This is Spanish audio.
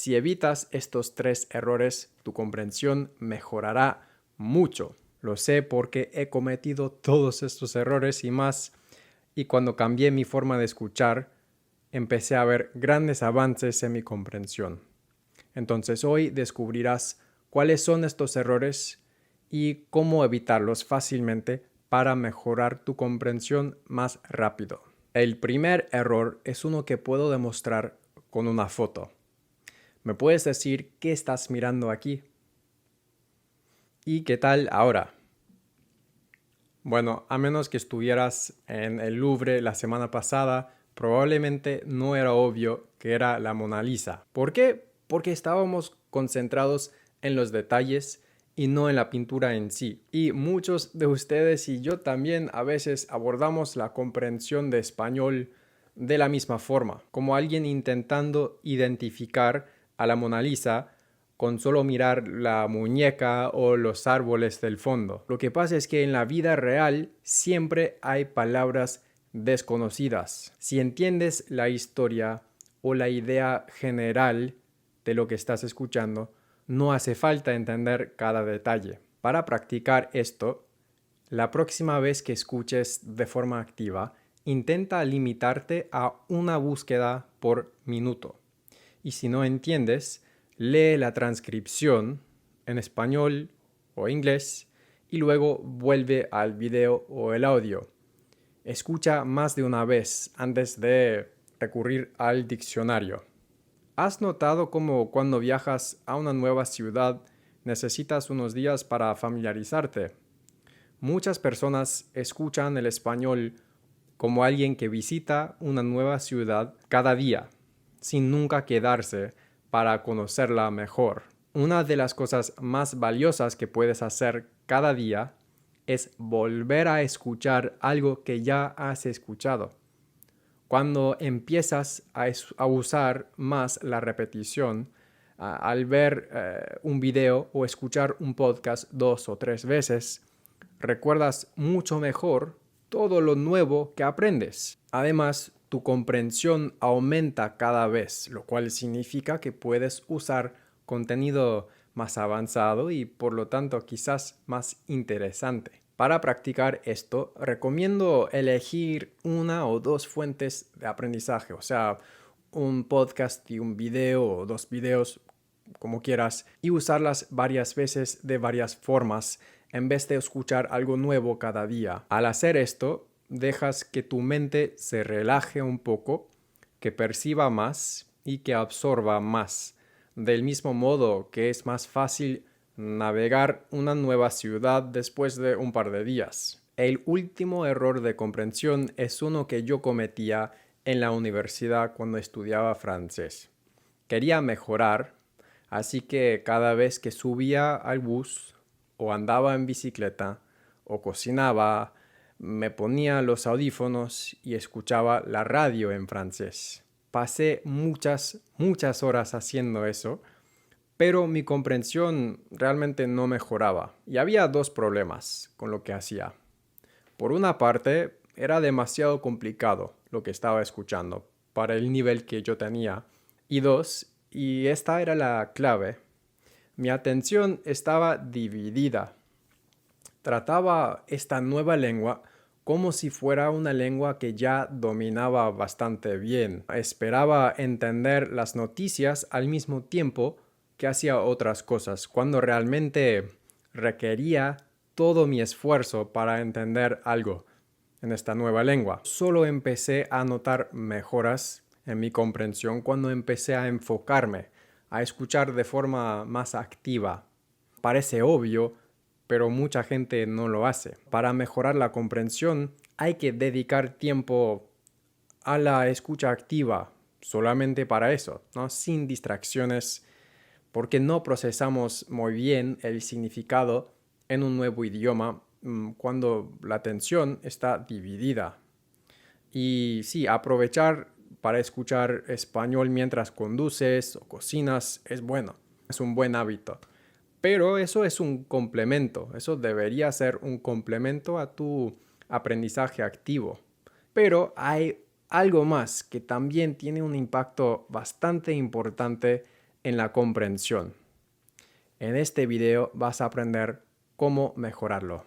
Si evitas estos 3 errores, tu comprensión mejorará mucho. Lo sé porque he cometido todos estos errores y más, y cuando cambié mi forma de escuchar, empecé a ver grandes avances en mi comprensión. Entonces hoy descubrirás cuáles son estos errores y cómo evitarlos fácilmente para mejorar tu comprensión más rápido. El primer error es uno que puedo demostrar con una foto. ¿Me puedes decir qué estás mirando aquí? ¿Y qué tal ahora? Bueno, a menos que estuvieras en el Louvre la semana pasada, probablemente no era obvio que era la Mona Lisa. ¿Por qué? Porque estábamos concentrados en los detalles y no en la pintura en sí. Y muchos de ustedes y yo también a veces abordamos la comprensión de español de la misma forma, como alguien intentando identificar a la Mona Lisa con solo mirar la muñeca o los árboles del fondo. Lo que pasa es que en la vida real siempre hay palabras desconocidas. Si entiendes la historia o la idea general de lo que estás escuchando, no hace falta entender cada detalle. Para practicar esto, la próxima vez que escuches de forma activa, intenta limitarte a una búsqueda por minuto. Y si no entiendes, lee la transcripción en español o inglés y luego vuelve al video o el audio. Escucha más de una vez antes de recurrir al diccionario. ¿Has notado cómo cuando viajas a una nueva ciudad necesitas unos días para familiarizarte? Muchas personas escuchan el español como alguien que visita una nueva ciudad cada día, sin nunca quedarse para conocerla mejor. Una de las cosas más valiosas que puedes hacer cada día es volver a escuchar algo que ya has escuchado. Cuando empiezas a usar más la repetición, al ver un video o escuchar un podcast 2 o 3 veces, recuerdas mucho mejor todo lo nuevo que aprendes. Además, tu comprensión aumenta cada vez, lo cual significa que puedes usar contenido más avanzado y por lo tanto quizás más interesante. Para practicar esto, recomiendo elegir una o dos fuentes de aprendizaje, o sea, un podcast y un video o 2 videos, como quieras, y usarlas varias veces de varias formas en vez de escuchar algo nuevo cada día. Al hacer esto, dejas que tu mente se relaje un poco, que perciba más y que absorba más. Del mismo modo que es más fácil navegar una nueva ciudad después de un par de días. El último error de comprensión es uno que yo cometía en la universidad cuando estudiaba francés. Quería mejorar, así que cada vez que subía al bus o andaba en bicicleta o cocinaba, me ponía los audífonos y escuchaba la radio en francés. Pasé muchas horas haciendo eso, pero mi comprensión realmente no mejoraba. Y había 2 problemas con lo que hacía. Por una parte, era demasiado complicado lo que estaba escuchando para el nivel que yo tenía. Y 2, y esta era la clave, mi atención estaba dividida. Trataba esta nueva lengua como si fuera una lengua que ya dominaba bastante bien. Esperaba entender las noticias al mismo tiempo que hacía otras cosas, cuando realmente requería todo mi esfuerzo para entender algo en esta nueva lengua. Solo empecé a notar mejoras en mi comprensión cuando empecé a enfocarme, a escuchar de forma más activa. Parece obvio, pero mucha gente no lo hace. Para mejorar la comprensión hay que dedicar tiempo a la escucha activa, solamente para eso, ¿no? Sin distracciones, porque no procesamos muy bien el significado en un nuevo idioma cuando la atención está dividida. Y sí, aprovechar para escuchar español mientras conduces o cocinas es bueno, es un buen hábito. Pero eso es un complemento, eso debería ser un complemento a tu aprendizaje activo. Pero hay algo más que también tiene un impacto bastante importante en la comprensión. En este video vas a aprender cómo mejorarlo.